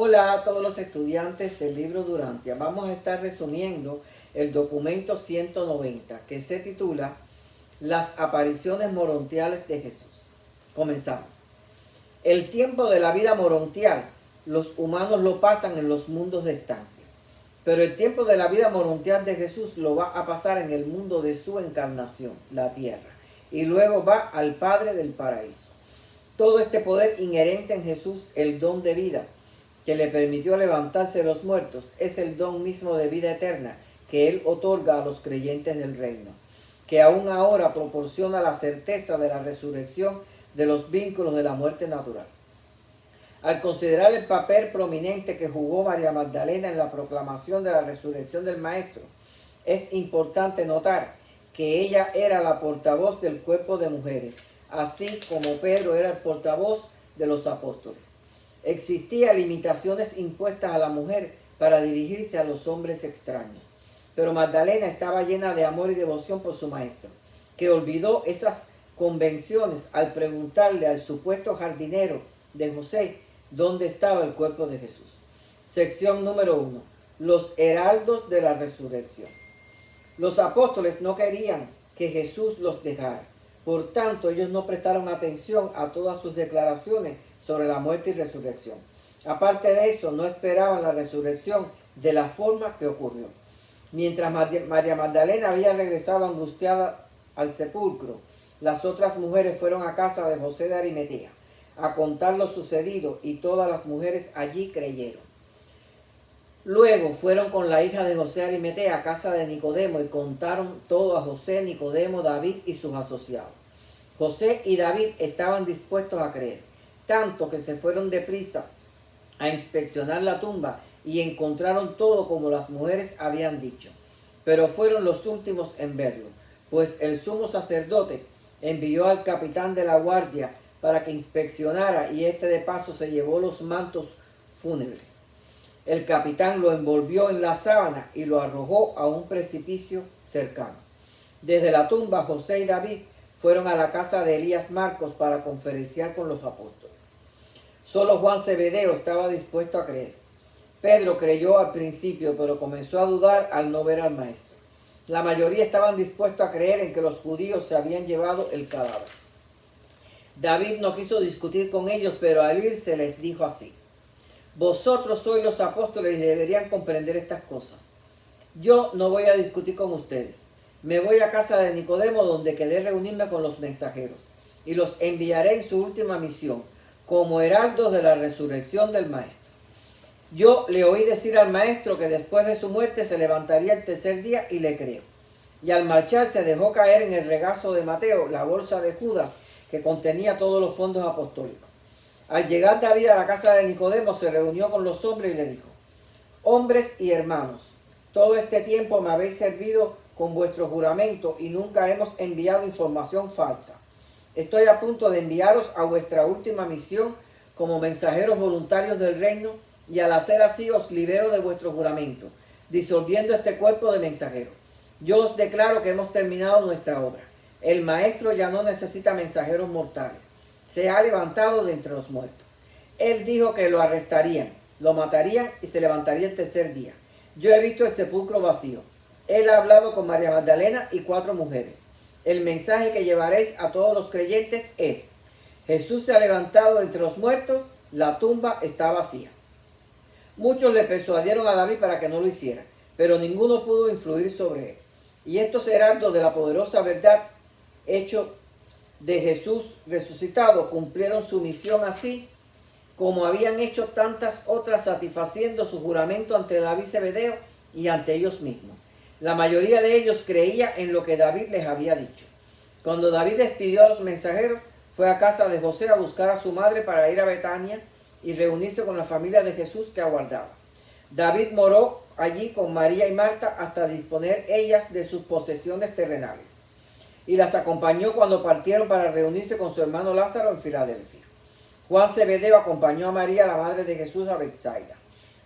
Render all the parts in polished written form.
Hola a todos los estudiantes del libro Durantia. Vamos a estar resumiendo el documento 190 que se titula Las apariciones morontiales de Jesús. Comenzamos. El tiempo de la vida morontial los humanos lo pasan en los mundos de estancia, pero el tiempo de la vida morontial de Jesús lo va a pasar en el mundo de su encarnación, la tierra, y luego va al Padre del paraíso. Todo este poder inherente en Jesús, el don de vida, que le permitió levantarse de los muertos, es el don mismo de vida eterna que Él otorga a los creyentes del reino, que aún ahora proporciona la certeza de la resurrección de los vínculos de la muerte natural. Al considerar el papel prominente que jugó María Magdalena en la proclamación de la resurrección del Maestro, es importante notar que ella era la portavoz del cuerpo de mujeres, así como Pedro era el portavoz de los apóstoles. Existían limitaciones impuestas a la mujer para dirigirse a los hombres extraños, pero Magdalena estaba llena de amor y devoción por su maestro, que olvidó esas convenciones al preguntarle al supuesto jardinero de José dónde estaba el cuerpo de Jesús. Sección número 1. Los heraldos de la resurrección. Los apóstoles no querían que Jesús los dejara, por tanto ellos no prestaron atención a todas sus declaraciones sobre la muerte y resurrección. Aparte de eso, no esperaban la resurrección de la forma que ocurrió. Mientras María Magdalena había regresado angustiada al sepulcro, las otras mujeres fueron a casa de José de Arimatea a contar lo sucedido, y todas las mujeres allí creyeron. Luego fueron con la hija de José de Arimatea a casa de Nicodemo y contaron todo a José, Nicodemo, David y sus asociados. José y David estaban dispuestos a creer, tanto que se fueron deprisa a inspeccionar la tumba y encontraron todo como las mujeres habían dicho. Pero fueron los últimos en verlo, pues el sumo sacerdote envió al capitán de la guardia para que inspeccionara, y este de paso se llevó los mantos fúnebres. El capitán lo envolvió en la sábana y lo arrojó a un precipicio cercano. Desde la tumba, José y David fueron a la casa de Elías Marcos para conferenciar con los apóstoles. Solo Juan Zebedeo estaba dispuesto a creer. Pedro creyó al principio, pero comenzó a dudar al no ver al maestro. La mayoría estaban dispuestos a creer en que los judíos se habían llevado el cadáver. David no quiso discutir con ellos, pero al irse les dijo así: vosotros sois los apóstoles y deberían comprender estas cosas. Yo no voy a discutir con ustedes. Me voy a casa de Nicodemo, donde quedé reunirme con los mensajeros, y los enviaré en su última misión, como heraldos de la resurrección del Maestro. Yo le oí decir al Maestro que después de su muerte se levantaría el tercer día, y le creo. Y al marcharse dejó caer en el regazo de Mateo la bolsa de Judas que contenía todos los fondos apostólicos. Al llegar David a la casa de Nicodemo, se reunió con los hombres y le dijo: hombres y hermanos, todo este tiempo me habéis servido con vuestro juramento y nunca hemos enviado información falsa. Estoy a punto de enviaros a vuestra última misión como mensajeros voluntarios del reino, y al hacer así os libero de vuestro juramento, disolviendo este cuerpo de mensajeros. Yo os declaro que hemos terminado nuestra obra. El Maestro ya no necesita mensajeros mortales. Se ha levantado de entre los muertos. Él dijo que lo arrestarían, lo matarían y se levantaría el tercer día. Yo he visto el sepulcro vacío. Él ha hablado con María Magdalena y 4 mujeres. El mensaje que llevaréis a todos los creyentes es: Jesús se ha levantado de entre los muertos, la tumba está vacía. Muchos le persuadieron a David para que no lo hiciera, pero ninguno pudo influir sobre él. Y estos heraldos de la poderosa verdad, hecho de Jesús resucitado, cumplieron su misión así como habían hecho tantas otras, satisfaciendo su juramento ante David Zebedeo y ante ellos mismos. La mayoría de ellos creía en lo que David les había dicho. Cuando David despidió a los mensajeros, fue a casa de José a buscar a su madre para ir a Betania y reunirse con la familia de Jesús que aguardaba. David moró allí con María y Marta hasta disponer ellas de sus posesiones terrenales, y las acompañó cuando partieron para reunirse con su hermano Lázaro en Filadelfia. Juan Zebedeo acompañó a María, la madre de Jesús, a Betsaida.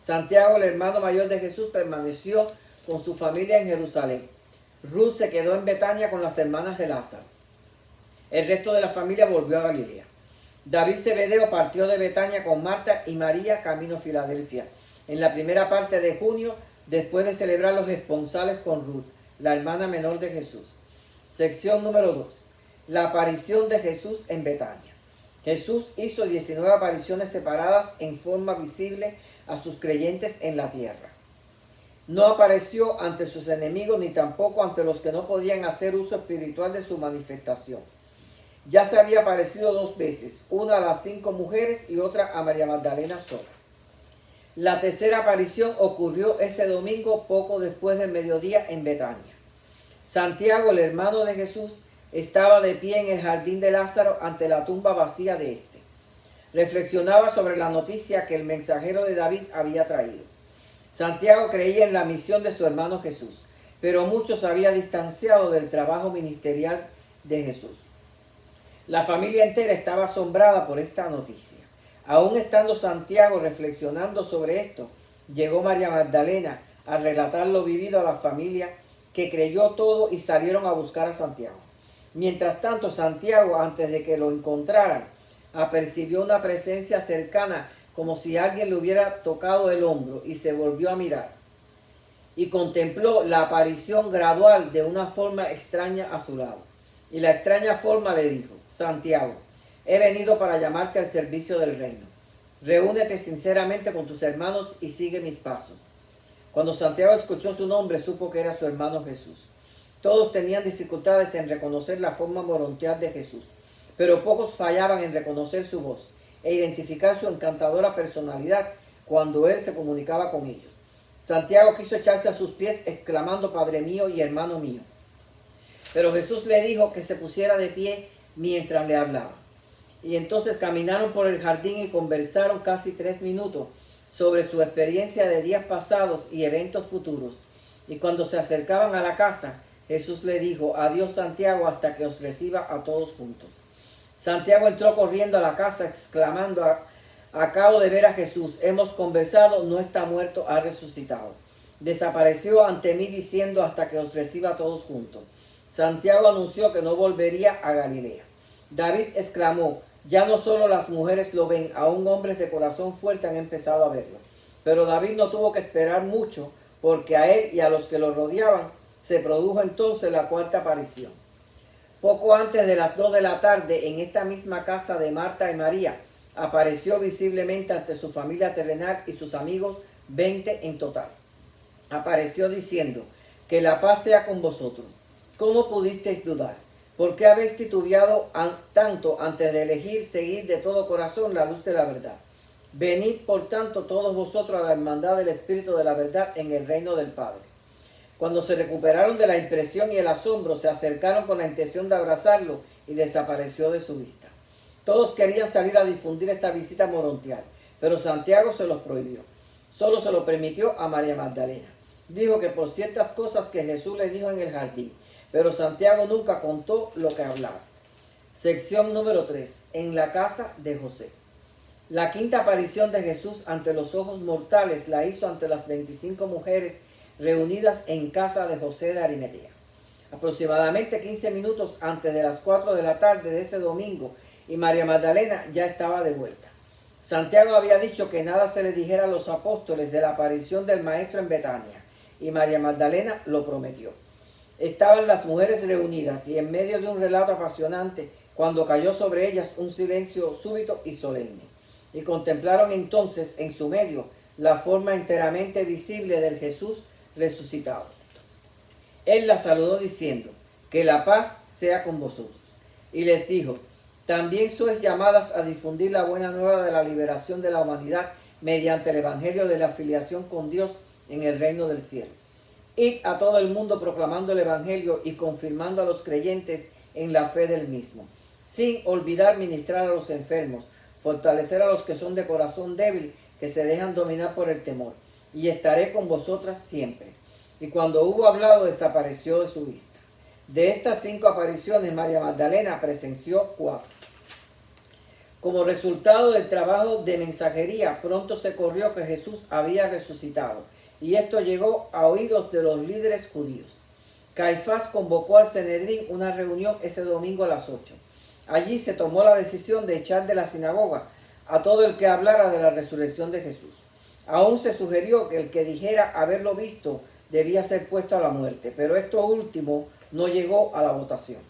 Santiago, el hermano mayor de Jesús, permaneció con su familia en Jerusalén. Ruth se quedó en Betania con las hermanas de Lázaro. El resto de la familia volvió a Galilea. David Zebedeo partió de Betania con Marta y María camino a Filadelfia, en la primera parte de junio, después de celebrar los esponsales con Ruth, la hermana menor de Jesús. Sección número 2. La aparición de Jesús en Betania. Jesús hizo 19 apariciones separadas en forma visible a sus creyentes en la tierra. No apareció ante sus enemigos ni tampoco ante los que no podían hacer uso espiritual de su manifestación. Ya se había aparecido 2 veces, una a las 5 mujeres y otra a María Magdalena sola. La tercera aparición ocurrió ese domingo poco después del mediodía en Betania. Santiago, el hermano de Jesús, estaba de pie en el jardín de Lázaro ante la tumba vacía de éste. Reflexionaba sobre la noticia que el mensajero de David había traído. Santiago creía en la misión de su hermano Jesús, pero mucho se había distanciado del trabajo ministerial de Jesús. La familia entera estaba asombrada por esta noticia. Aún estando Santiago reflexionando sobre esto, llegó María Magdalena a relatar lo vivido a la familia, que creyó todo y salieron a buscar a Santiago. Mientras tanto, Santiago, antes de que lo encontraran, apercibió una presencia cercana, como si alguien le hubiera tocado el hombro, y se volvió a mirar. Y contempló la aparición gradual de una forma extraña a su lado. Y la extraña forma le dijo: Santiago, he venido para llamarte al servicio del reino. Reúnete sinceramente con tus hermanos y sigue mis pasos. Cuando Santiago escuchó su nombre, supo que era su hermano Jesús. Todos tenían dificultades en reconocer la forma morontial de Jesús, pero pocos fallaban en reconocer su voz e identificar su encantadora personalidad cuando él se comunicaba con ellos. Santiago quiso echarse a sus pies exclamando: Padre mío y hermano mío. Pero Jesús le dijo que se pusiera de pie mientras le hablaba. Y entonces caminaron por el jardín y conversaron casi 3 minutos sobre su experiencia de días pasados y eventos futuros. Y cuando se acercaban a la casa, Jesús le dijo: Adiós, Santiago, hasta que os reciba a todos juntos. Santiago entró corriendo a la casa exclamando: Acabo de ver a Jesús, hemos conversado, no está muerto, ha resucitado. Desapareció ante mí diciendo: hasta que os reciba a todos juntos. Santiago anunció que no volvería a Galilea. David exclamó: Ya no solo las mujeres lo ven, aún hombres de corazón fuerte han empezado a verlo. Pero David no tuvo que esperar mucho, porque a él y a los que lo rodeaban se produjo entonces la 4ª aparición. Poco antes de las 2 de la tarde, en esta misma casa de Marta y María, apareció visiblemente ante su familia terrenal y sus amigos, 20 en total. Apareció diciendo: Que la paz sea con vosotros. ¿Cómo pudisteis dudar? ¿Por qué habéis titubeado tanto antes de elegir seguir de todo corazón la luz de la verdad? Venid, por tanto, todos vosotros a la hermandad del Espíritu de la verdad en el reino del Padre. Cuando se recuperaron de la impresión y el asombro, se acercaron con la intención de abrazarlo y desapareció de su vista. Todos querían salir a difundir esta visita morontial, pero Santiago se los prohibió. Solo se lo permitió a María Magdalena. Dijo que por ciertas cosas que Jesús le dijo en el jardín, pero Santiago nunca contó lo que hablaba. Sección número 3. En la casa de José. La 5ª aparición de Jesús ante los ojos mortales la hizo ante las 25 mujeres reunidas en casa de José de Arimatea. Aproximadamente 15 minutos antes de las 4 de la tarde de ese domingo, y María Magdalena ya estaba de vuelta. Santiago había dicho que nada se le dijera a los apóstoles de la aparición del Maestro en Betania, y María Magdalena lo prometió. Estaban las mujeres reunidas y en medio de un relato apasionante, cuando cayó sobre ellas un silencio súbito y solemne. Y contemplaron entonces en su medio la forma enteramente visible del Jesús resucitado. Él las saludó diciendo: Que la paz sea con vosotros. Y les dijo: También sois llamadas a difundir la buena nueva de la liberación de la humanidad mediante el evangelio de la filiación con Dios en el reino del cielo. Id a todo el mundo proclamando el evangelio y confirmando a los creyentes en la fe del mismo, sin olvidar ministrar a los enfermos, fortalecer a los que son de corazón débil, que se dejan dominar por el temor, y estaré con vosotras siempre. Y cuando hubo hablado, desapareció de su vista. De estas 5 apariciones, María Magdalena presenció 4. Como resultado del trabajo de mensajería, pronto se corrió que Jesús había resucitado, y esto llegó a oídos de los líderes judíos. Caifás convocó al Sanedrín una reunión ese domingo a las 8. Allí se tomó la decisión de echar de la sinagoga a todo el que hablara de la resurrección de Jesús. Aún se sugirió que el que dijera haberlo visto debía ser puesto a la muerte, pero esto último no llegó a la votación.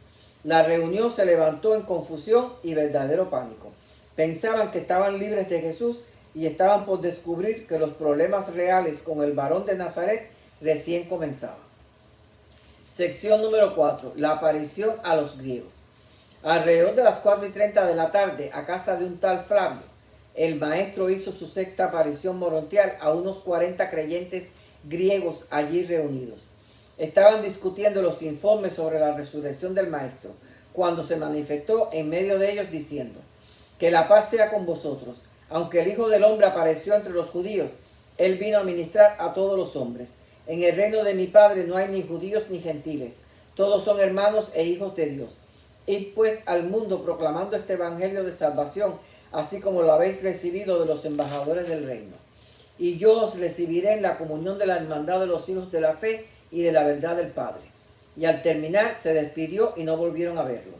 La reunión se levantó en confusión y verdadero pánico. Pensaban que estaban libres de Jesús y estaban por descubrir que los problemas reales con el varón de Nazaret recién comenzaban. Sección número 4. La aparición a los griegos. Alrededor de las 4:30 de la tarde, a casa de un tal Flavio, el maestro hizo su sexta aparición morontial a unos 40 creyentes griegos allí reunidos. Estaban discutiendo los informes sobre la resurrección del maestro, cuando se manifestó en medio de ellos diciendo: que la paz sea con vosotros. Aunque el Hijo del Hombre apareció entre los judíos, él vino a ministrar a todos los hombres. En el reino de mi Padre no hay ni judíos ni gentiles, todos son hermanos e hijos de Dios. Id pues al mundo proclamando este evangelio de salvación, así como lo habéis recibido de los embajadores del reino. Y yo os recibiré en la comunión de la hermandad de los hijos de la fe y de la verdad del Padre. Y al terminar se despidió y no volvieron a verlo.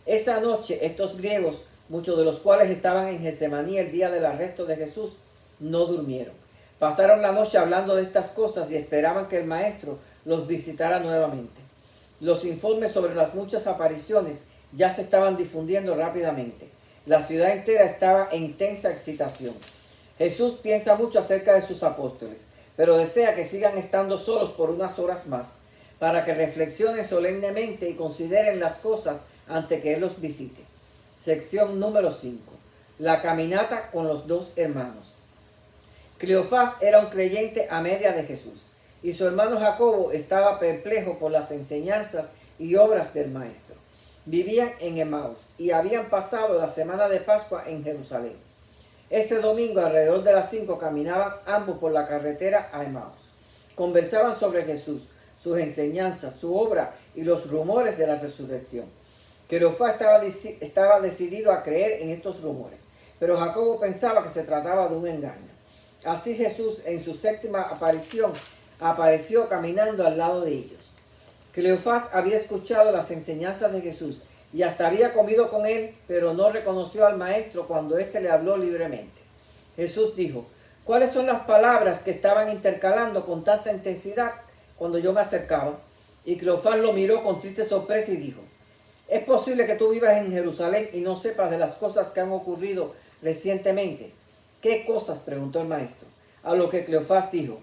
Esa noche estos griegos, muchos de los cuales estaban en Getsemaní el día del arresto de Jesús, no durmieron. Pasaron la noche hablando de estas cosas y esperaban que el maestro los visitara nuevamente. Los informes sobre las muchas apariciones ya se estaban difundiendo rápidamente. La ciudad entera estaba en intensa excitación. Jesús piensa mucho acerca de sus apóstoles, pero desea que sigan estando solos por unas horas más, para que reflexionen solemnemente y consideren las cosas antes que Él los visite. Sección número 5. La caminata con los dos hermanos. Cleofás era un creyente a media de Jesús, y su hermano Jacobo estaba perplejo por las enseñanzas y obras del Maestro. Vivían en Emaús y habían pasado la semana de Pascua en Jerusalén. Ese domingo, alrededor de las 5, caminaban ambos por la carretera a Emaús. Conversaban sobre Jesús, sus enseñanzas, su obra y los rumores de la resurrección. Cleofás estaba decidido a creer en estos rumores, pero Jacobo pensaba que se trataba de un engaño. Así Jesús, en su séptima aparición, apareció caminando al lado de ellos. Cleofás había escuchado las enseñanzas de Jesús y hasta había comido con él, pero no reconoció al maestro cuando éste le habló libremente. Jesús dijo: ¿cuáles son las palabras que estaban intercalando con tanta intensidad cuando yo me acercaba? Y Cleofás lo miró con triste sorpresa y dijo: ¿es posible que tú vivas en Jerusalén y no sepas de las cosas que han ocurrido recientemente? ¿Qué cosas?, preguntó el maestro. A lo que Cleofás dijo: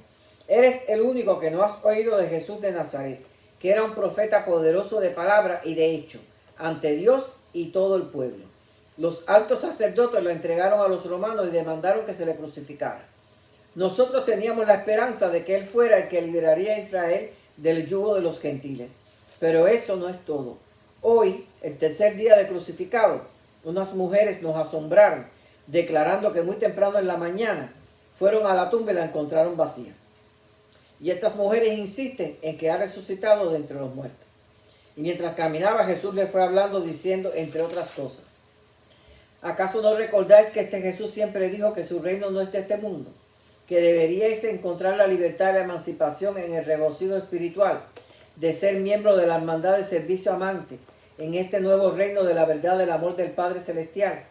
eres el único que no has oído de Jesús de Nazaret, que era un profeta poderoso de palabra y de hecho, ante Dios y todo el pueblo. Los altos sacerdotes lo entregaron a los romanos y demandaron que se le crucificara. Nosotros teníamos la esperanza de que él fuera el que liberaría a Israel del yugo de los gentiles. Pero eso no es todo. Hoy, el tercer día de crucificado, unas mujeres nos asombraron, declarando que muy temprano en la mañana fueron a la tumba y la encontraron vacía. Y estas mujeres insisten en que ha resucitado de entre los muertos. Y mientras caminaba, Jesús le fue hablando, diciendo, entre otras cosas: ¿acaso no recordáis que este Jesús siempre dijo que su reino no es de este mundo? Que deberíais encontrar la libertad y la emancipación en el regocijo espiritual de ser miembro de la hermandad de servicio amante en este nuevo reino de la verdad del amor del Padre Celestial.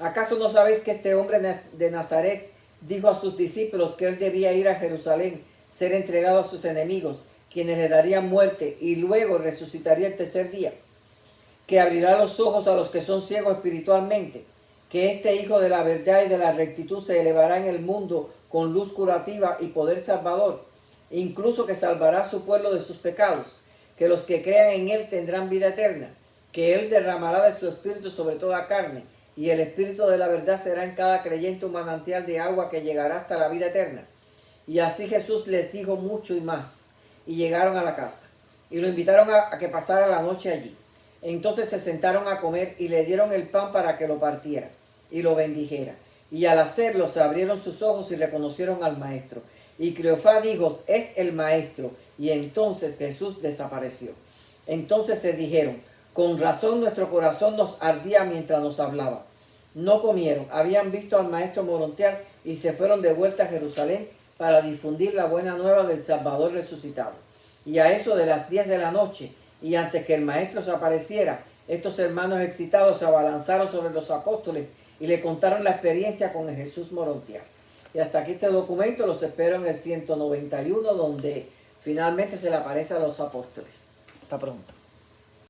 ¿Acaso no sabéis que este hombre de Nazaret dijo a sus discípulos que él debía ir a Jerusalén, ser entregado a sus enemigos, quienes le darían muerte, y luego resucitaría el tercer día? Que abrirá los ojos a los que son ciegos espiritualmente, que este Hijo de la verdad y de la rectitud se elevará en el mundo con luz curativa y poder salvador, incluso que salvará a su pueblo de sus pecados, que los que crean en él tendrán vida eterna, que él derramará de su espíritu sobre toda carne, y el espíritu de la verdad será en cada creyente un manantial de agua que llegará hasta la vida eterna. Y así Jesús les dijo mucho y más, y llegaron a la casa, y lo invitaron a que pasara la noche allí. Entonces se sentaron a comer, y le dieron el pan para que lo partiera, y lo bendijera. Y al hacerlo se abrieron sus ojos y reconocieron al maestro. Y Cleofás dijo: es el maestro. Y entonces Jesús desapareció. Entonces se dijeron: con razón nuestro corazón nos ardía mientras nos hablaba. No comieron, habían visto al maestro morontear y se fueron de vuelta a Jerusalén para difundir la buena nueva del Salvador resucitado. Y a eso de las 10 de la noche, y antes que el maestro se apareciera, Estos hermanos excitados se abalanzaron sobre los apóstoles y le contaron la experiencia con el Jesús morontial. Y hasta aquí este documento, los espero en el 191, donde finalmente se le aparece a los apóstoles. Hasta pronto.